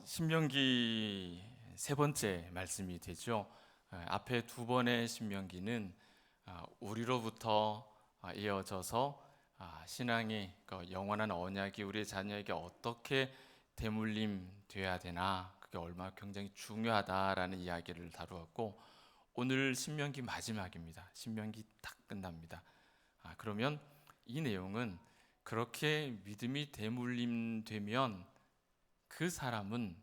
신명기 세 번째 말씀이 되죠. 앞에 두 번의 신명기는 우리로부터 이어져서 신앙이 영원한 언약이 우리 자녀에게 어떻게 대물림 돼야 되나, 그게 얼마나 굉장히 중요하다라는 이야기를 다루었고, 오늘 신명기 마지막입니다. 신명기 딱 끝납니다. 그러면 이 내용은 그렇게 믿음이 대물림 되면 그 사람은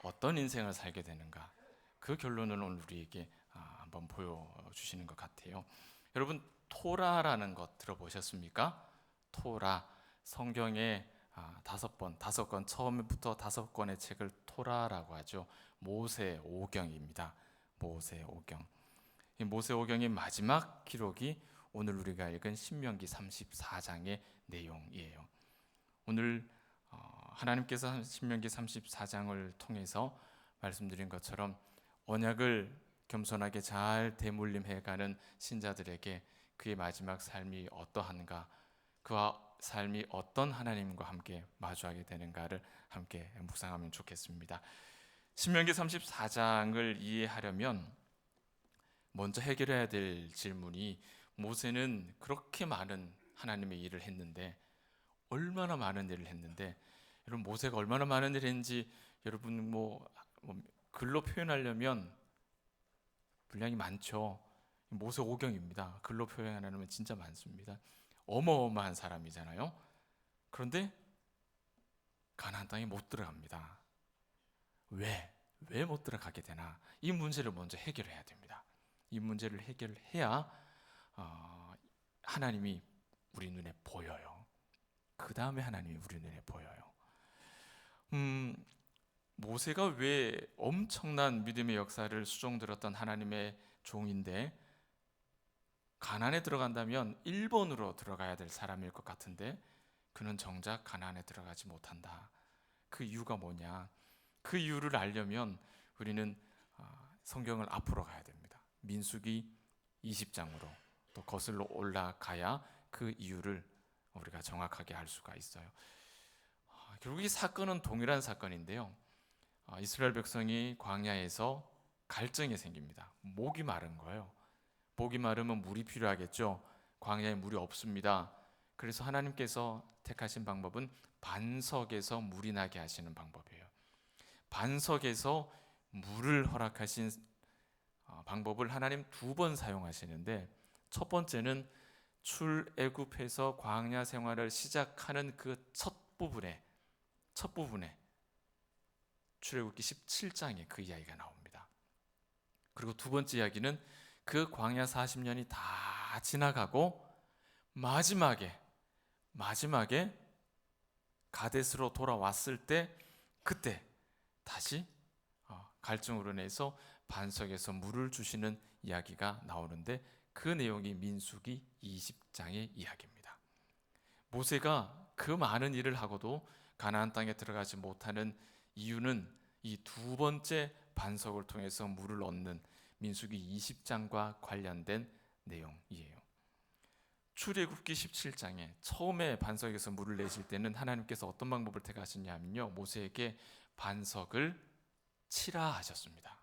어떤 인생을 살게 되는가, 그 결론을 오늘 우리에게 한번 보여주시는 것 같아요. 여러분, 토라라는 것 들어보셨습니까? 토라, 성경에 다섯 권, 처음부터 5권의 책을 토라라고 하죠. 모세오경입니다. 모세오경. 이 모세오경의 마지막 기록이 오늘 우리가 읽은 신명기 34장의 내용이에요. 오늘 하나님께서 신명기 34장을 통해서 말씀드린 것처럼 언약을 겸손하게 잘 대물림해가는 신자들에게 그의 마지막 삶이 어떠한가, 그와 삶이 어떤 하나님과 함께 마주하게 되는가를 함께 묵상하면 좋겠습니다. 신명기 34장을 이해하려면 먼저 해결해야 될 질문이, 모세는 그렇게 많은 하나님의 일을 했는데, 얼마나 많은 일을 했는데, 여러분, 모세가 얼마나 많은 일을 했는지 여러분 글로 표현하려면 분량이 많죠. 모세 오경입니다. 글로 표현하려면 진짜 많습니다. 어마어마한 사람이잖아요. 그런데 가나안 땅에 못 들어갑니다. 왜 못 들어가게 되나? 이 문제를 먼저 해결해야 됩니다. 이 문제를 해결해야 하나님이 우리 눈에 보여요. 그 다음에 하나님이 우리 눈에 보여요. 모세가 왜 엄청난 믿음의 역사를 수종들었던 하나님의 종인데, 가나안에 들어간다면 1번으로 들어가야 될 사람일 것 같은데 그는 정작 가나안에 들어가지 못한다. 그 이유가 뭐냐? 그 이유를 알려면 우리는 성경을 앞으로 가야 됩니다. 민수기 20장으로 또 거슬러 올라가야 그 이유를 우리가 정확하게 알 수가 있어요. 결국 이 사건은 동일한 사건인데요. 이스라엘 백성이 광야에서 갈증이 생깁니다. 목이 마른 거예요. 목이 마르면 물이 필요하겠죠. 광야에 물이 없습니다. 그래서 하나님께서 택하신 방법은 반석에서 물이 나게 하시는 방법이에요. 반석에서 물을 허락하신 방법을 하나님 2번 사용하시는데, 첫 번째는 출애굽해서 광야 생활을 시작하는 그 첫 부분에 출애굽기 17장에 그 이야기가 나옵니다. 그리고 두 번째 이야기는 그 광야 40년이 다 지나가고 마지막에 가데스로 돌아왔을 때, 그때 다시 갈증으로 인해서 반석에서 물을 주시는 이야기가 나오는데, 그 내용이 민수기 20장의 이야기입니다. 모세가 그 많은 일을 하고도 가나안 땅에 들어가지 못하는 이유는 이 두 번째 반석을 통해서 물을 얻는 민수기 20장과 관련된 내용이에요. 출애굽기 17장에 처음에 반석에서 물을 내실 때는 하나님께서 어떤 방법을 택하셨냐면요, 모세에게 반석을 치라 하셨습니다.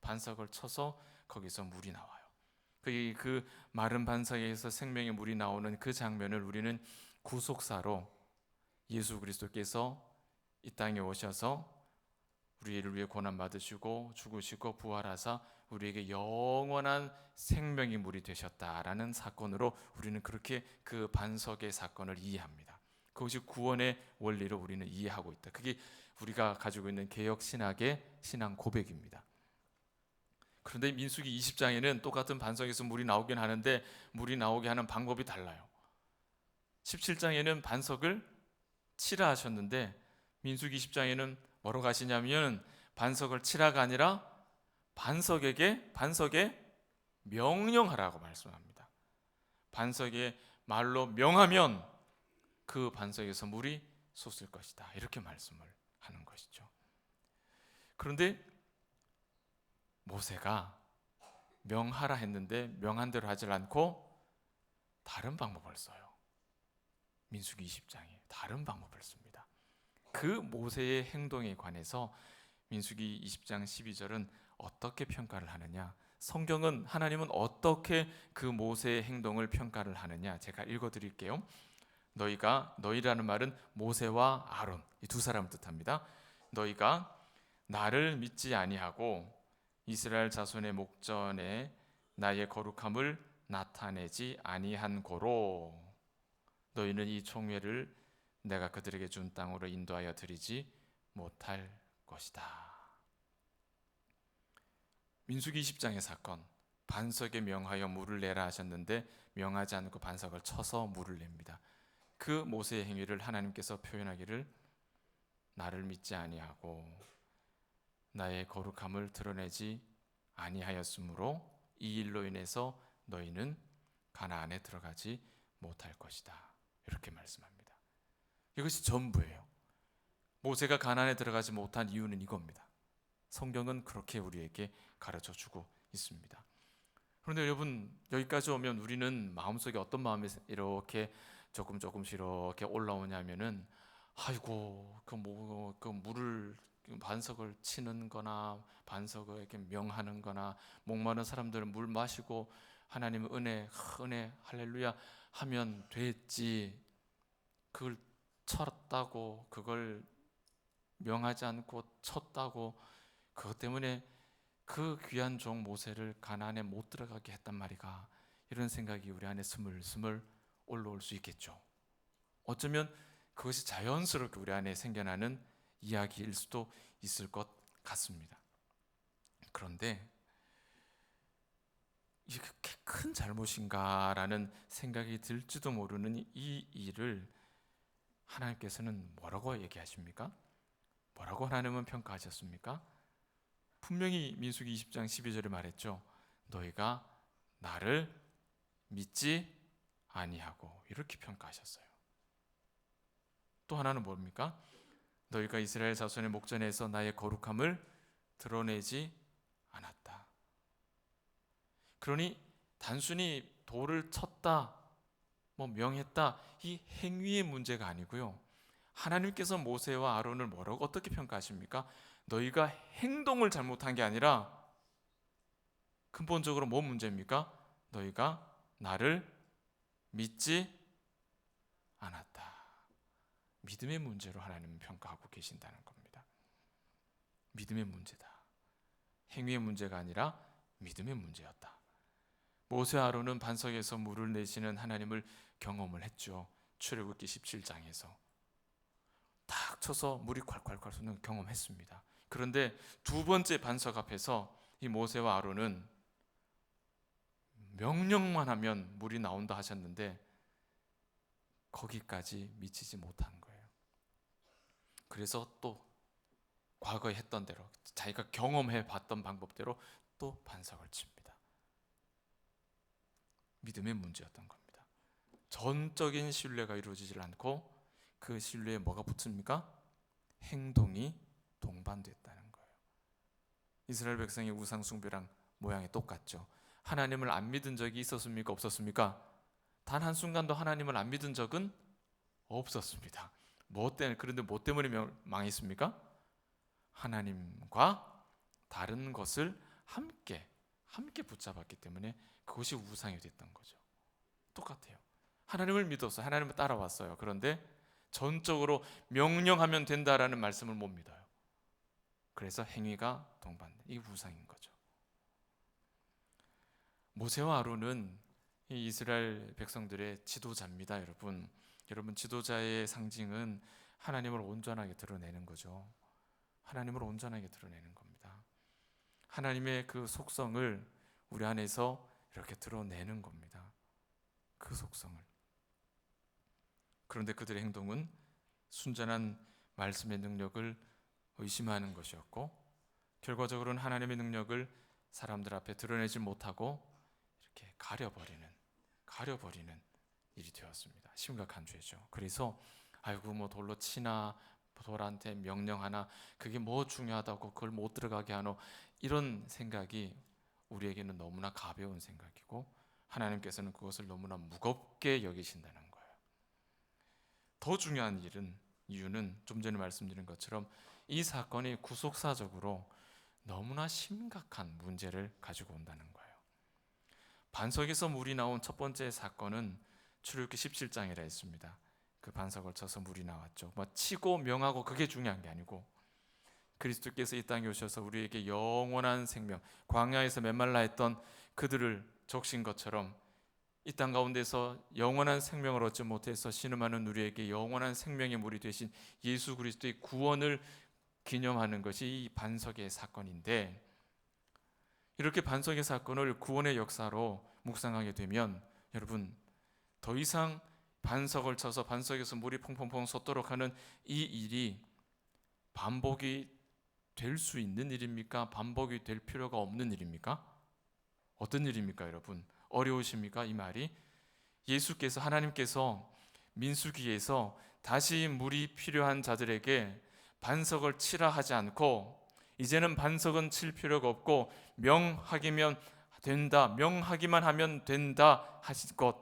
반석을 쳐서 거기서 물이 나와요. 그 마른 반석에서 생명의 물이 나오는 그 장면을 우리는 구속사로 예수 그리스도께서 이 땅에 오셔서 우리를 위해 고난 받으시고 죽으시고 부활하사 우리에게 영원한 생명의 물이 되셨다라는 사건으로 우리는 그렇게 그 반석의 사건을 이해합니다. 그것이 구원의 원리를 우리는 이해하고 있다. 그게 우리가 가지고 있는 개혁 신학의 신앙 고백입니다. 그런데 민수기 20장에는 똑같은 반석에서 물이 나오긴 하는데 물이 나오게 하는 방법이 달라요. 17장에는 반석을 치라 하셨는데 민수기 20장에는 뭐로 가시냐면, 반석을 치라가 아니라 반석에 명령하라고 말씀합니다. 반석에 말로 명하면 그 반석에서 물이 솟을 것이다, 이렇게 말씀을 하는 것이죠. 그런데 모세가 명하라 했는데 명한 대로 하질 않고 다른 방법을 써요. 민수기 20장에 다른 방법을 씁니다. 그 모세의 행동에 관해서 민수기 20장 12절은 어떻게 평가를 하느냐, 성경은 하나님은 어떻게 그 모세의 행동을 평가를 하느냐, 제가 읽어드릴게요. 너희라는 말은 모세와 아론, 이 두 사람을 뜻합니다. 너희가 나를 믿지 아니하고 이스라엘 자손의 목전에 나의 거룩함을 나타내지 아니한 고로 너희는 이 총회를 내가 그들에게 준 땅으로 인도하여 드리지 못할 것이다. 민수기 20장의 사건, 반석에 명하여 물을 내라 하셨는데 명하지 않고 반석을 쳐서 물을 냅니다. 그 모세의 행위를 하나님께서 표현하기를 나를 믿지 아니하고 나의 거룩함을 드러내지 아니하였으므로 이 일로 인해서 너희는 가나안에 들어가지 못할 것이다, 이렇게 말씀합니다. 이것이 전부예요. 모세가 가나안에 들어가지 못한 이유는 이겁니다. 성경은 그렇게 우리에게 가르쳐 주고 있습니다. 그런데 여러분, 여기까지 오면 우리는 마음속에 어떤 마음이 이렇게 조금씩 이렇게 올라오냐면은, 아이고 그 물을 반석을 치는 거나 반석을 이렇게 명하는 거나 목마른 사람들은 물 마시고 하나님의 은혜 할렐루야 하면 됐지, 그걸 쳤다고, 그걸 명하지 않고 쳤다고 그것 때문에 그 귀한 종 모세를 가나안에 못 들어가게 했단 말이가, 이런 생각이 우리 안에 스물스물 올라올 수 있겠죠. 어쩌면 그것이 자연스럽게 우리 안에 생겨나는 이야기일 수도 있을 것 같습니다. 그런데 이게 그렇게 큰 잘못인가라는 생각이 들지도 모르는 이 일을 하나님께서는 뭐라고 얘기하십니까? 뭐라고 하나님은 평가하셨습니까? 분명히 민수기 20장 12절에 말했죠. 너희가 나를 믿지 아니하고, 이렇게 평가하셨어요. 또 하나는 뭡니까? 너희가 이스라엘 자손의 목전에서 나의 거룩함을 드러내지 않았다. 그러니 단순히 돌을 쳤다, 명했다, 이 행위의 문제가 아니고요, 하나님께서 모세와 아론을 뭐라고 어떻게 평가하십니까? 너희가 행동을 잘못한 게 아니라 근본적으로 뭔 문제입니까? 너희가 나를 믿지 않았다. 믿음의 문제로 하나님은 평가하고 계신다는 겁니다. 믿음의 문제다. 행위의 문제가 아니라 믿음의 문제였다. 모세와 아론은 반석에서 물을 내시는 하나님을 경험을 했죠. 출애굽기 17장에서 탁 쳐서 물이 콸콸콸 솟는 경험했습니다. 그런데 두 번째 반석 앞에서 이 모세와 아론은 명령만 하면 물이 나온다 하셨는데 거기까지 미치지 못한 거예요. 그래서 또 과거에 했던 대로, 자기가 경험해 봤던 방법대로 또 반석을 칩니다. 믿음의 문제였던 겁니다. 전적인 신뢰가 이루어지질 않고 그 신뢰에 뭐가 붙습니까? 행동이 동반됐다는 거예요. 이스라엘 백성의 우상 숭배랑 모양이 똑같죠. 하나님을 안 믿은 적이 있었습니까? 없었습니까? 단 한순간도 하나님을 안 믿은 적은 없었습니다. 그런데 뭐 때문에 망했습니까? 하나님과 다른 것을 함께 붙잡았기 때문에 그것이 우상이 됐던 거죠. 똑같아요. 하나님을 믿었어요. 하나님을 따라왔어요. 그런데 전적으로 명령하면 된다라는 말씀을 못 믿어요. 그래서 행위가 동반된, 이게 우상인 거죠. 모세와 아론은 이 이스라엘 백성들의 지도자입니다. 여러분 지도자의 상징은 하나님을 온전하게 드러내는 거죠. 하나님을 온전하게 드러내는 겁니다. 하나님의 그 속성을 우리 안에서 이렇게 드러내는 겁니다. 그 속성을. 그런데 그들의 행동은 순전한 말씀의 능력을 의심하는 것이었고, 결과적으로는 하나님의 능력을 사람들 앞에 드러내지 못하고 이렇게 가려버리는 일이 되었습니다. 심각한 죄죠. 그래서 아이고 돌로 치나 돌한테 명령하나 그게 뭐 중요하다고 그걸 못 들어가게 하노, 이런 생각이 우리에게는 너무나 가벼운 생각이고 하나님께서는 그것을 너무나 무겁게 여기신다는 거예요. 더 중요한 일은 이유는 좀 전에 말씀드린 것처럼 이 사건이 구속사적으로 너무나 심각한 문제를 가지고 온다는 거예요. 반석에서 물이 나온 첫 번째 사건은 출애굽기 17장이라 했습니다. 그 반석을 쳐서 물이 나왔죠. 치고 명하고 그게 중요한 게 아니고 그리스도께서 이 땅에 오셔서 우리에게 영원한 생명, 광야에서 메말라 했던 그들을 적신 것처럼 이 땅 가운데서 영원한 생명을 얻지 못해서 신음하는 우리에게 영원한 생명의 물이 되신 예수 그리스도의 구원을 기념하는 것이 이 반석의 사건인데, 이렇게 반석의 사건을 구원의 역사로 묵상하게 되면 여러분, 더 이상 반석을 쳐서 반석에서 물이 퐁퐁퐁 솟도록 하는 이 일이 반복이 될 수 있는 일입니까? 반복이 될 필요가 없는 일입니까? 어떤 일입니까, 여러분? 어려우십니까, 이 말이? 예수께서, 하나님께서 민수기에서 다시 물이 필요한 자들에게 반석을 치라 하지 않고 이제는 반석은 칠 필요가 없고 명하기만 된다, 명하기만 하면 된다 하실 것,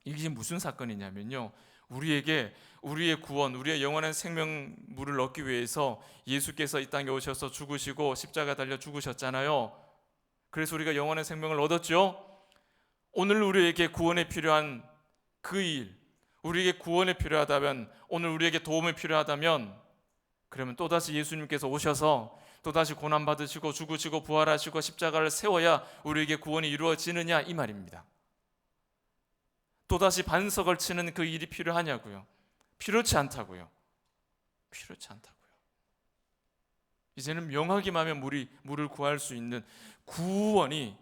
이게 무슨 사건이냐면요, 우리에게 우리의 구원, 우리의 영원한 생명물을 얻기 위해서 예수께서 이 땅에 오셔서 죽으시고 십자가 달려 죽으셨잖아요. 그래서 우리가 영원한 생명을 얻었죠. 오늘 우리에게 구원에 필요한 그 일, 우리에게 구원이 필요하다면, 오늘 우리에게 도움이 필요하다면, 그러면 또다시 예수님께서 오셔서 또다시 고난받으시고 죽으시고 부활하시고 십자가를 세워야 우리에게 구원이 이루어지느냐, 이 말입니다. 또다시 반석을 치는 그 일이 필요하냐고요? 필요치 않다고요. 필요치 않다고요. 이제는 명하기만 하면 물을 구할 수 있는 구원이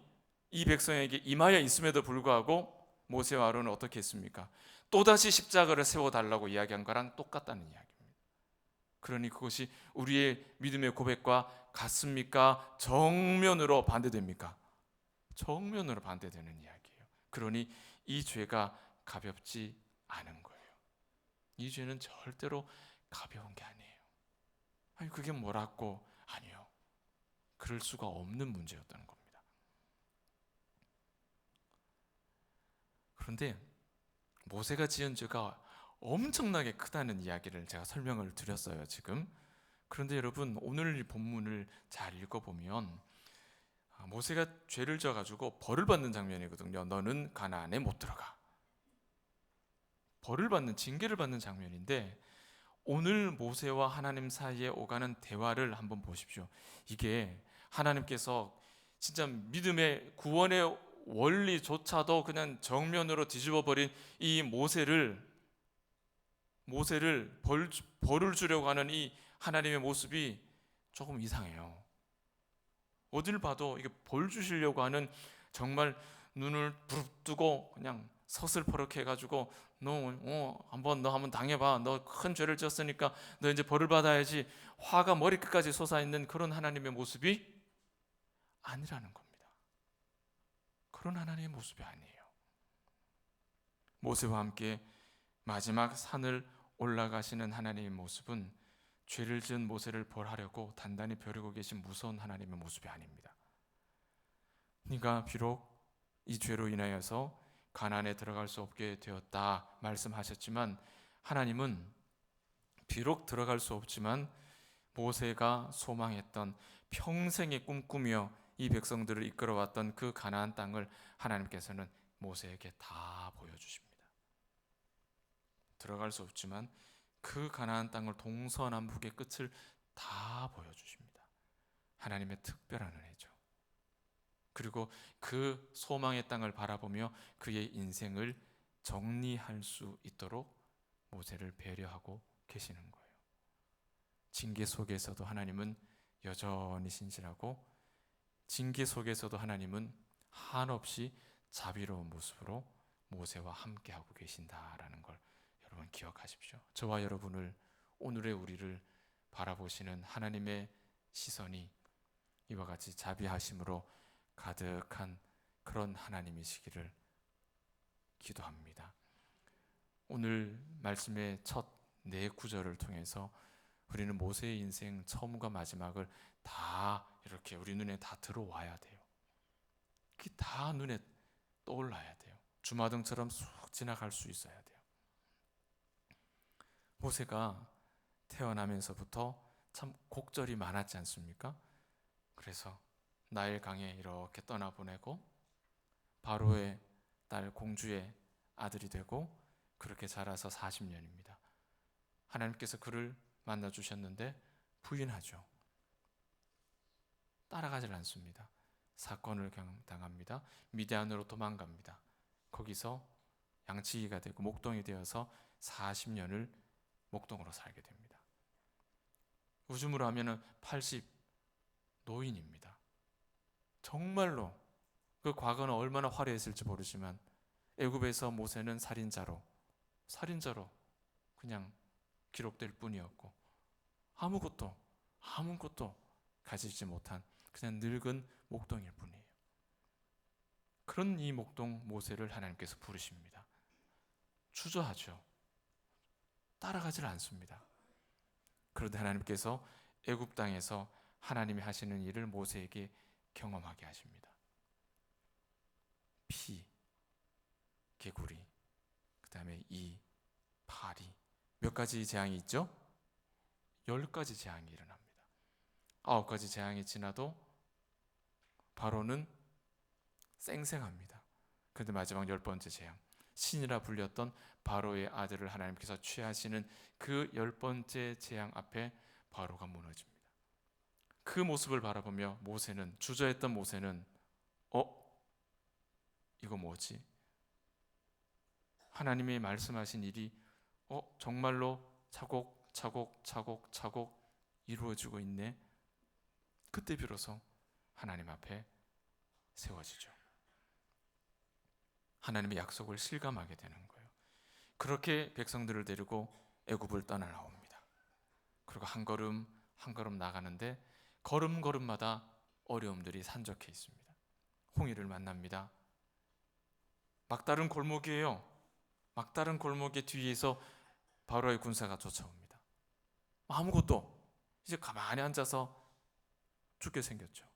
이 백성에게 임하여 있음에도 불구하고 모세와 아론은 어떻게 했습니까? 또다시 십자가를 세워달라고 이야기한 거랑 똑같다는 이야기입니다. 그러니 그것이 우리의 믿음의 고백과 같습니까? 정면으로 반대됩니까? 정면으로 반대되는 이야기예요. 그러니 이 죄가 가볍지 않은 거예요. 이 죄는 절대로 가벼운 게 아니에요. 아니, 그게 뭐라고? 아니요. 그럴 수가 없는 문제였다는 겁니다. 그런데 모세가 지은 죄가 엄청나게 크다는 이야기를 제가 설명을 드렸어요, 지금. 그런데 여러분, 오늘 이 본문을 잘 읽어보면 모세가 죄를 져가지고 벌을 받는 장면이거든요. 너는 가나안에 못 들어가. 벌을 받는, 징계를 받는 장면인데, 오늘 모세와 하나님 사이에 오가는 대화를 한번 보십시오. 이게 하나님께서 진짜 믿음의 구원의 원리조차도 그냥 정면으로 뒤집어버린 이 모세를 벌을 주려고 하는 이 하나님의 모습이 조금 이상해요. 어딜 봐도 이게 벌 주시려고 하는, 정말 눈을 부릅뜨고 그냥 서슬퍼렇게 해가지고 너 한번 당해봐, 너 큰 죄를 지었으니까 너 이제 벌을 받아야지, 화가 머리끝까지 솟아있는 그런 하나님의 모습이 아니라는 겁니다. 그런 하나님의 모습이 아니에요. 모세와 함께 마지막 산을 올라가시는 하나님의 모습은 죄를 지은 모세를 벌하려고 단단히 벼르고 계신 무서운 하나님의 모습이 아닙니다. 네가 비록 이 죄로 인하여서 가나안에 들어갈 수 없게 되었다 말씀하셨지만, 하나님은 비록 들어갈 수 없지만 모세가 소망했던, 평생에 꿈꾸며 이 백성들을 이끌어왔던 그 가나안 땅을 하나님께서는 모세에게 다 보여주십니다. 들어갈 수 없지만 그 가나안 땅을 동서남북의 끝을 다 보여주십니다. 하나님의 특별한 은혜죠. 그리고 그 소망의 땅을 바라보며 그의 인생을 정리할 수 있도록 모세를 배려하고 계시는 거예요. 징계 속에서도 하나님은 여전히 신실하고, 징계 속에서도 하나님은 한없이 자비로운 모습으로 모세와 함께하고 계신다라는 걸 여러분 기억하십시오. 저와 여러분을, 오늘의 우리를 바라보시는 하나님의 시선이 이와 같이 자비하심으로 가득한 그런 하나님이시기를 기도합니다. 오늘 말씀의 첫 네 구절을 통해서 우리는 모세의 인생 처음과 마지막을 다 이렇게 우리 눈에 다 들어와야 돼요. 그게 다 눈에 떠올라야 돼요. 주마등처럼 쑥 지나갈 수 있어야 돼요. 모세가 태어나면서부터 참 곡절이 많았지 않습니까? 그래서 나일 강에 이렇게 떠나보내고 바로의 딸 공주의 아들이 되고 그렇게 자라서 40년입니다. 하나님께서 그를 만나 주셨는데 부인하죠. 따라가질 않습니다. 사건을 당합니다. 미디안으로 도망갑니다. 거기서 양치기가 되고 목동이 되어서 40년을 목동으로 살게 됩니다. 요즘으로 하면 80 노인입니다. 정말로 그 과거는 얼마나 화려했을지 모르지만 애굽에서 모세는 살인자로 그냥 기록될 뿐이었고 아무것도 가지지 못한 그냥 늙은 목동일 뿐이에요. 그런 이 목동 모세를 하나님께서 부르십니다. 주저하죠. 따라가질 않습니다. 그런데 하나님께서 애굽 땅에서 하나님이 하시는 일을 모세에게 경험하게 하십니다. 피, 개구리, 그 다음에 이, 파리, 몇 가지 재앙이 있죠? 10가지 재앙이 일어납니다. 9가지 재앙이 지나도 바로는 쌩쌩합니다. 그런데 마지막 10번째 재앙, 신이라 불렸던 바로의 아들을 하나님께서 취하시는 그 10번째 재앙 앞에 바로가 무너집니다. 그 모습을 바라보며 모세는, 주저했던 모세는 이거 뭐지? 하나님이 말씀하신 일이 정말로 차곡차곡 이루어지고 있네. 그때 비로소 하나님 앞에 세워지죠. 하나님의 약속을 실감하게 되는 거예요. 그렇게 백성들을 데리고 애굽을 떠나 나옵니다. 그리고 한 걸음 한 걸음 나가는데 걸음걸음마다 어려움들이 산적해 있습니다. 홍해를 만납니다. 막다른 골목이에요. 막다른 골목의 뒤에서 바로의 군사가 쫓아옵니다. 아무것도 이제 가만히 앉아서 죽게 생겼죠.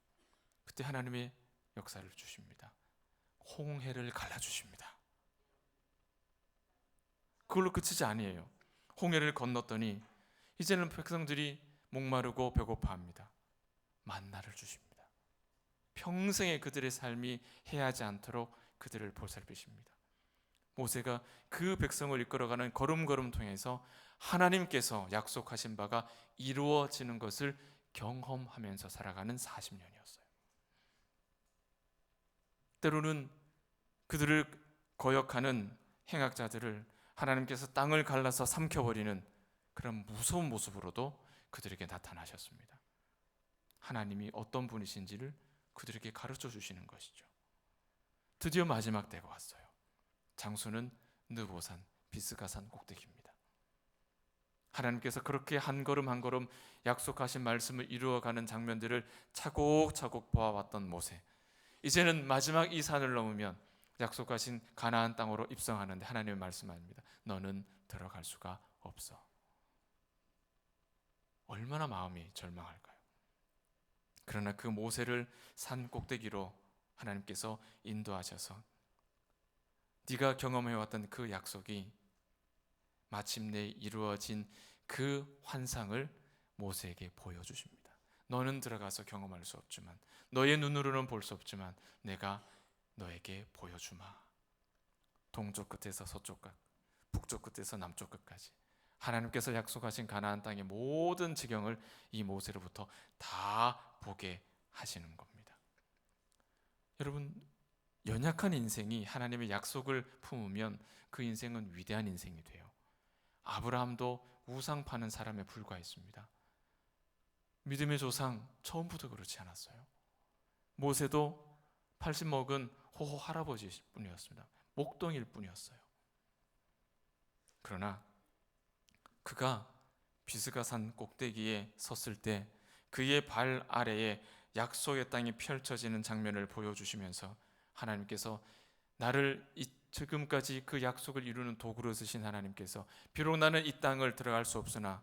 그때 하나님의 역사를 주십니다. 홍해를 갈라주십니다. 그걸로 끝이지 아니에요. 홍해를 건넜더니 이제는 백성들이 목마르고 배고파합니다. 만나를 주십니다. 평생에 그들의 삶이 해하지 않도록 그들을 보살피십니다. 모세가 그 백성을 이끌어가는 걸음걸음 통해서 하나님께서 약속하신 바가 이루어지는 것을 경험하면서 살아가는 40년이었어요. 때로는 그들을 거역하는 행악자들을 하나님께서 땅을 갈라서 삼켜버리는 그런 무서운 모습으로도 그들에게 나타나셨습니다. 하나님이 어떤 분이신지를 그들에게 가르쳐 주시는 것이죠. 드디어 마지막 때가 왔어요. 장소는 느보산 비스가산 꼭대기입니다. 하나님께서 그렇게 한 걸음 한 걸음 약속하신 말씀을 이루어가는 장면들을 차곡차곡 보아왔던 모세, 이제는 마지막 이 산을 넘으면 약속하신 가나안 땅으로 입성하는데 하나님의 말씀합니다. 너는 들어갈 수가 없어. 얼마나 마음이 절망할까요? 그러나 그 모세를 산 꼭대기로 하나님께서 인도하셔서 네가 경험해왔던 그 약속이 마침내 이루어진 그 환상을 모세에게 보여주십니다. 너는 들어가서 경험할 수 없지만, 너의 눈으로는 볼 수 없지만 내가 너에게 보여주마. 동쪽 끝에서 서쪽 끝, 북쪽 끝에서 남쪽 끝까지 하나님께서 약속하신 가나안 땅의 모든 지경을 이 모세로부터 다 보게 하시는 겁니다. 여러분, 연약한 인생이 하나님의 약속을 품으면 그 인생은 위대한 인생이 돼요. 아브라함도 우상 파는 사람에 불과했습니다. 믿음의 조상 처음부터 그렇지 않았어요. 모세도 80 먹은 호호 할아버지일 뿐이었습니다. 목동일 뿐이었어요. 그러나 그가 비스가산 꼭대기에 섰을 때 그의 발 아래에 약속의 땅이 펼쳐지는 장면을 보여주시면서 하나님께서 나를 지금까지 그 약속을 이루는 도구로 쓰신 하나님께서 비록 나는 이 땅을 들어갈 수 없으나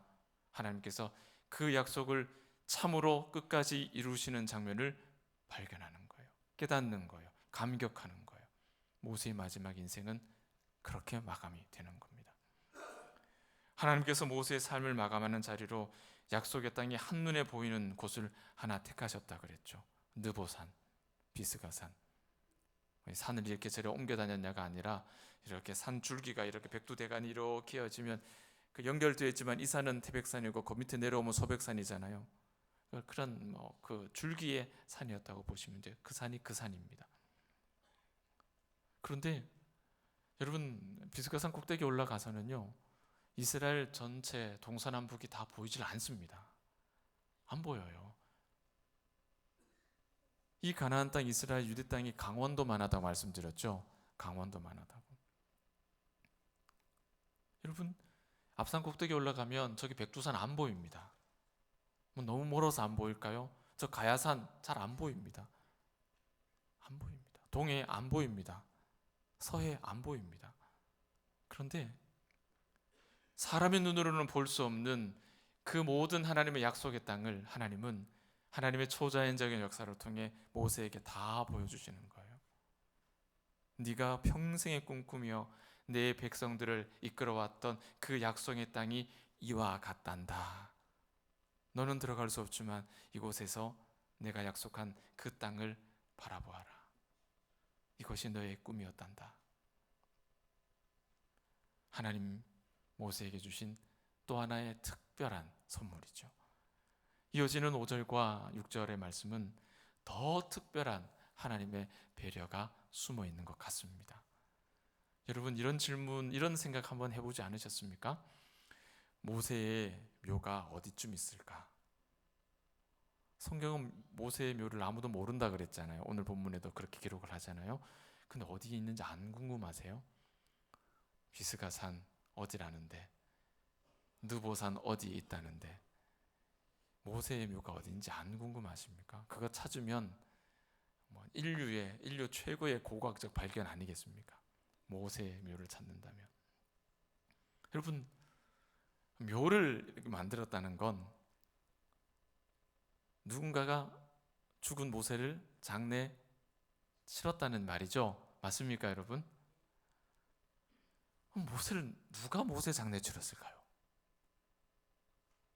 하나님께서 그 약속을 참으로 끝까지 이루시는 장면을 발견하는 거예요. 깨닫는 거예요. 감격하는 거예요. 모세의 마지막 인생은 그렇게 마감이 되는 겁니다. 하나님께서 모세의 삶을 마감하는 자리로 약속의 땅이 한눈에 보이는 곳을 하나 택하셨다 그랬죠. 느보산, 비스가산. 산을 이렇게 저리 옮겨 다녔냐가 아니라 이렇게 산 줄기가 이렇게 백두대간이 이렇게 이어지면 그 연결되어 있지만 이 산은 태백산이고 그 밑에 내려오면 소백산이잖아요. 그런 그 줄기의 산이었다고 보시면 돼요. 그 산이 그 산입니다. 그런데 여러분, 비스가산 꼭대기 올라가서는요, 이스라엘 전체 동서남북이 다 보이질 않습니다. 안 보여요. 이 가나안 땅, 이스라엘 유대 땅이 강원도만 하다고 말씀드렸죠. 강원도만 하다고. 여러분, 앞산 꼭대기 올라가면 저기 백두산 안 보입니다. 뭐 너무 멀어서 안 보일까요? 저 가야산 잘 안 보입니다. 안 보입니다. 동해 안 보입니다. 서해 안 보입니다. 그런데 사람의 눈으로는 볼 수 없는 그 모든 하나님의 약속의 땅을 하나님은 하나님의 초자연적인 역사를 통해 모세에게 다 보여주시는 거예요. 네가 평생에 꿈꾸며 내 백성들을 이끌어왔던 그 약속의 땅이 이와 같단다. 너는 들어갈 수 없지만 이곳에서 내가 약속한 그 땅을 바라보아라. 이것이 너의 꿈이었단다. 하나님 모세에게 주신 또 하나의 특별한 선물이죠. 이어지는 5절과 6절의 말씀은 더 특별한 하나님의 배려가 숨어 있는 것 같습니다. 여러분, 이런 질문, 이런 생각 한번 해보지 않으셨습니까? 모세의 묘가 어디쯤 있을까? 성경은 모세의 묘를 아무도 모른다 그랬잖아요. 오늘 본문에도 그렇게 기록을 하잖아요. 근데 어디에 있는지 안 궁금하세요? 비스가산 어디라는데, 느보산 어디에 있다는데, 모세의 묘가 어딘지 안 궁금하십니까? 그거 찾으면 인류 최고의 고고학적 발견 아니겠습니까? 모세의 묘를 찾는다면. 여러분, 묘를 이렇게 만들었다는 건 누군가가 죽은 모세를 장례 치렀다는 말이죠. 맞습니까, 여러분? 누가 모세 장례 치렀을까요?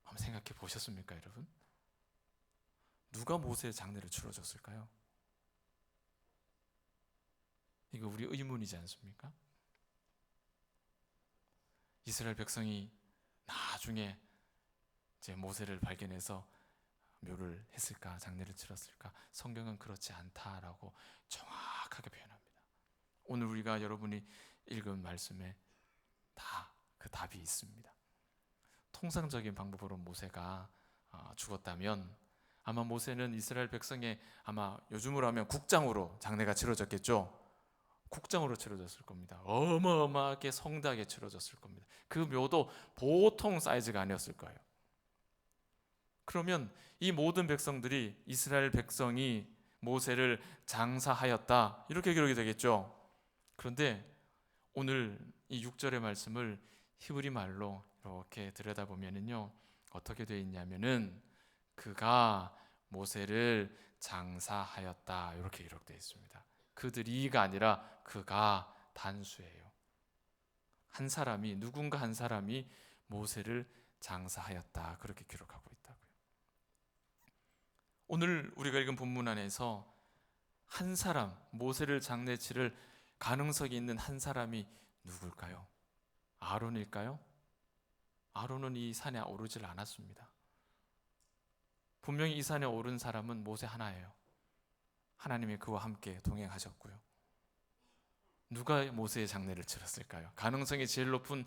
한번 생각해 보셨습니까, 여러분? 누가 모세의 장례를 치러줬을까요? 이거 우리 의문이지 않습니까? 이스라엘 백성이 나중에 이제 모세를 발견해서 묘를 했을까, 장례를 치렀을까? 성경은 그렇지 않다라고 정확하게 표현합니다. 오늘 우리가 여러분이 읽은 말씀에 다 그 답이 있습니다. 통상적인 방법으로 모세가 죽었다면 아마 모세는 이스라엘 백성의 아마 요즘으로 하면 국장으로 장례가 치러졌겠죠. 국장으로 치러졌을 겁니다. 어마어마하게 성대하게 치러졌을 겁니다. 그 묘도 보통 사이즈가 아니었을 거예요. 그러면 이 모든 백성들이 이스라엘 백성이 모세를 장사하였다 이렇게 기록이 되겠죠. 그런데 오늘 이 6절의 말씀을 히브리 말로 이렇게 들여다보면요, 어떻게 되어 있냐면은 그가 모세를 장사하였다 이렇게 기록되어 있습니다. 그들이가 아니라 그가 단수예요. 한 사람이, 누군가 한 사람이 모세를 장사하였다 그렇게 기록하고 있다고요. 오늘 우리가 읽은 본문 안에서 한 사람, 모세를 장례 치를 가능성이 있는 한 사람이 누굴까요? 아론일까요? 아론은 이 산에 오르질 않았습니다. 분명히 이 산에 오른 사람은 모세 하나예요. 하나님이 그와 함께 동행하셨고요. 누가 모세의 장례를 치렀을까요? 가능성이 제일 높은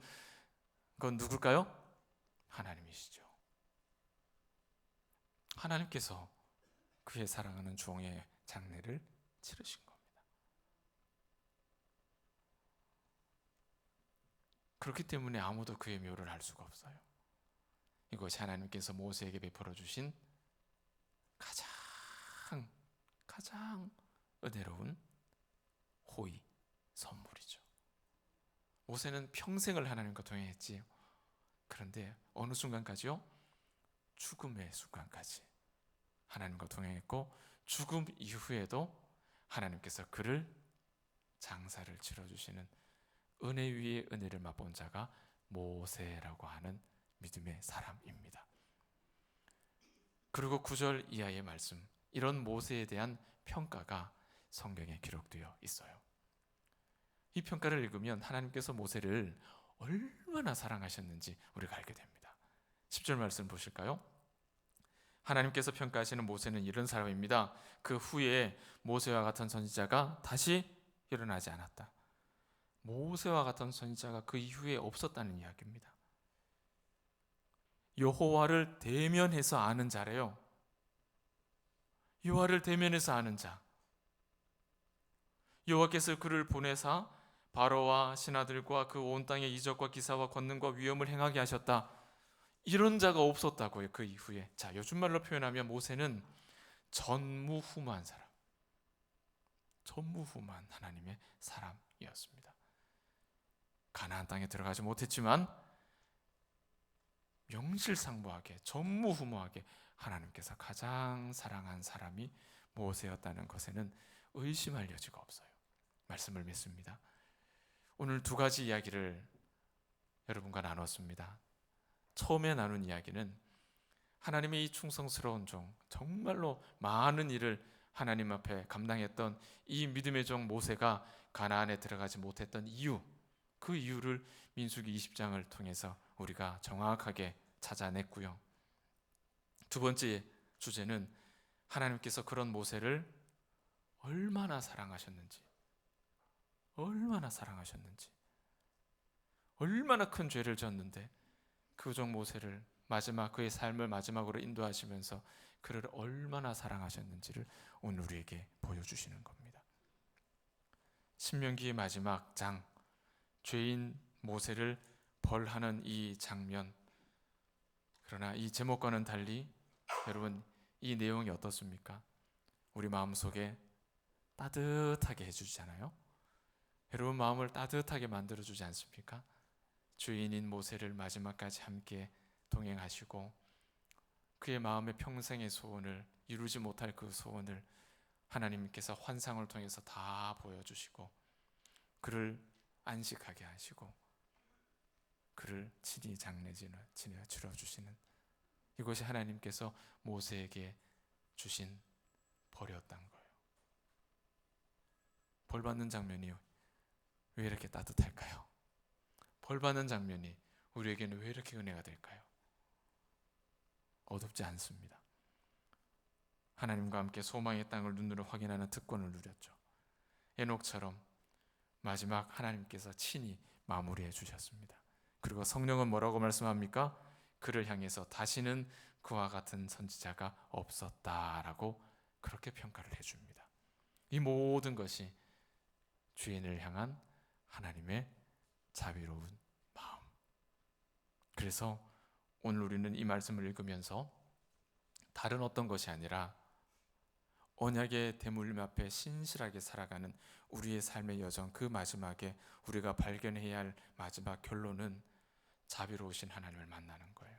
건 누굴까요? 하나님이시죠. 하나님께서 그의 사랑하는 종의 장례를 치르신 겁니다. 그렇기 때문에 아무도 그의 묘를 알 수가 없어요. 이것이 하나님께서 모세에게 베풀어 주신 가장 은혜로운 호의, 선물이죠. 모세는 평생을 하나님과 동행했지요. 그런데 어느 순간까지요? 죽음의 순간까지 하나님과 동행했고, 죽음 이후에도 하나님께서 그를 장사를 치러주시는 은혜 위에 은혜를 맛본 자가 모세라고 하는 믿음의 사람입니다. 그리고 9절 이하의 말씀, 이런 모세에 대한 평가가 성경에 기록되어 있어요. 이 평가를 읽으면 하나님께서 모세를 얼마나 사랑하셨는지 우리가 알게 됩니다. 10절 말씀 보실까요? 하나님께서 평가하시는 모세는 이런 사람입니다. 그 후에 모세와 같은 선지자가 다시 일어나지 않았다. 모세와 같은 선지자가 그 이후에 없었다는 이야기입니다. 여호와를 대면해서 아는 자래요. 여호와를 대면해서 아는 자. 여호와께서 그를 보내사 바로와 신하들과 그 온 땅의 이적과 기사와 권능과 위엄을 행하게 하셨다. 이런 자가 없었다고요. 그 이후에. 자, 요즘 말로 표현하면 모세는 전무후무한 사람, 전무후무한 하나님의 사람이었습니다. 가나안 땅에 들어가지 못했지만 명실상부하게 전무후무하게 하나님께서 가장 사랑한 사람이 모세였다는 것에는 의심할 여지가 없어요. 말씀을 믿습니다. 오늘 두 가지 이야기를 여러분과 나눴습니다. 처음에 나눈 이야기는 하나님의 이 충성스러운 종, 정말로 많은 일을 하나님 앞에 감당했던 이 믿음의 종 모세가 가나안에 들어가지 못했던 이유, 그 이유를 민수기 20장을 통해서 우리가 정확하게 찾아냈고요. 두 번째 주제는 하나님께서 그런 모세를 얼마나 사랑하셨는지, 얼마나 큰 죄를 졌는데 그 종 모세를 그의 삶을 마지막으로 인도하시면서 그를 얼마나 사랑하셨는지를 오늘 우리에게 보여주시는 겁니다. 신명기의 마지막 장, 죄인 모세를 벌하는 이 장면, 그러나 이 제목과는 달리 여러분, 이 내용이 어떻습니까? 우리 마음속에 따뜻하게 해주잖아요. 여러분 마음을 따뜻하게 만들어주지 않습니까? 죄인인 모세를 마지막까지 함께 동행하시고 그의 마음의 평생의 소원을 이루지 못할 그 소원을 하나님께서 환상을 통해서 다 보여주시고 그를 안식하게 하시고 그를 친히 장례지어 치러주시는, 이것이 하나님께서 모세에게 주신 벌이었던 거예요. 벌받는 장면이 왜 이렇게 따뜻할까요? 벌받는 장면이 우리에게는 왜 이렇게 은혜가 될까요? 어둡지 않습니다. 하나님과 함께 소망의 땅을 눈으로 확인하는 특권을 누렸죠. 에녹처럼 마지막 하나님께서 친히 마무리해 주셨습니다. 그리고 성령은 뭐라고 말씀합니까? 그를 향해서 다시는 그와 같은 선지자가 없었다라고 그렇게 평가를 해줍니다. 이 모든 것이 죄인을 향한 하나님의 자비로운 마음. 그래서 오늘 우리는 이 말씀을 읽으면서 다른 어떤 것이 아니라 언약의 대물림 앞에 신실하게 살아가는 우리의 삶의 여정, 그 마지막에 우리가 발견해야 할 마지막 결론은 자비로우신 하나님을 만나는 거예요.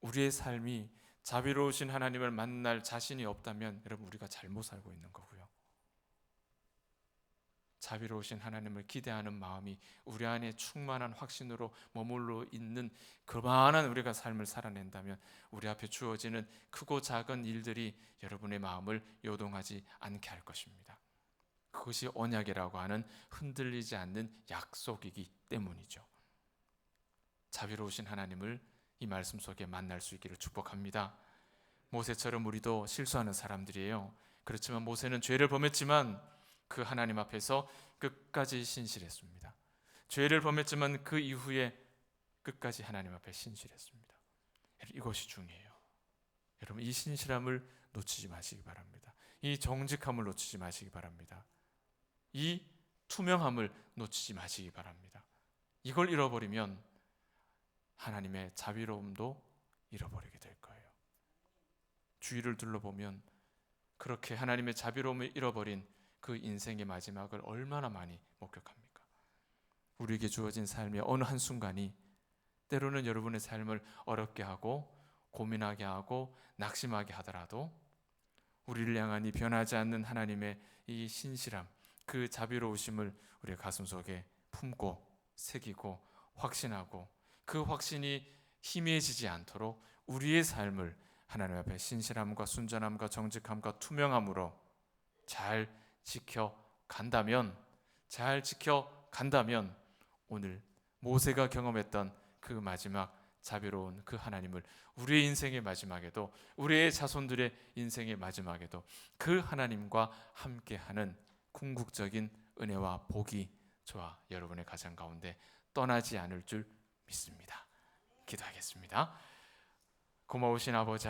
우리의 삶이 자비로우신 하나님을 만날 자신이 없다면 여러분 우리가 잘못 살고 있는 거고요. 자비로우신 하나님을 기대하는 마음이 우리 안에 충만한 확신으로 머물러 있는 그만한 우리가 삶을 살아낸다면 우리 앞에 주어지는 크고 작은 일들이 여러분의 마음을 요동하지 않게 할 것입니다. 그것이 언약이라고 하는 흔들리지 않는 약속이기 때문이죠. 자비로우신 하나님을 이 말씀 속에 만날 수 있기를 축복합니다. 모세처럼 우리도 실수하는 사람들이에요. 그렇지만 모세는 죄를 범했지만 그 하나님 앞에서 끝까지 신실했습니다. 죄를 범했지만 그 이후에 끝까지 하나님 앞에 신실했습니다. 이것이 중요해요. 여러분 이 신실함을 놓치지 마시기 바랍니다. 이 정직함을 놓치지 마시기 바랍니다. 이 투명함을 놓치지 마시기 바랍니다. 이걸 잃어버리면 하나님의 자비로움도 잃어버리게 될 거예요. 주위를 둘러보면 그렇게 하나님의 자비로움을 잃어버린 그 인생의 마지막을 얼마나 많이 목격합니까? 우리에게 주어진 삶의 어느 한순간이 때로는 여러분의 삶을 어렵게 하고 고민하게 하고 낙심하게 하더라도 우리를 향한 이 변하지 않는 하나님의 이 신실함, 그 자비로우심을 우리의 가슴 속에 품고 새기고 확신하고 그 확신이 희미해지지 않도록 우리의 삶을 하나님 앞에 신실함과 순전함과 정직함과 투명함으로 잘 지켜간다면 오늘 모세가 경험했던 그 마지막 자비로운 그 하나님을 우리의 인생의 마지막에도, 우리의 자손들의 인생의 마지막에도 그 하나님과 함께하는 궁극적인 은혜와 복이 저와 여러분의 가정 가운데 떠나지 않을 줄 믿습니다. 기도하겠습니다. 고마우신 아버지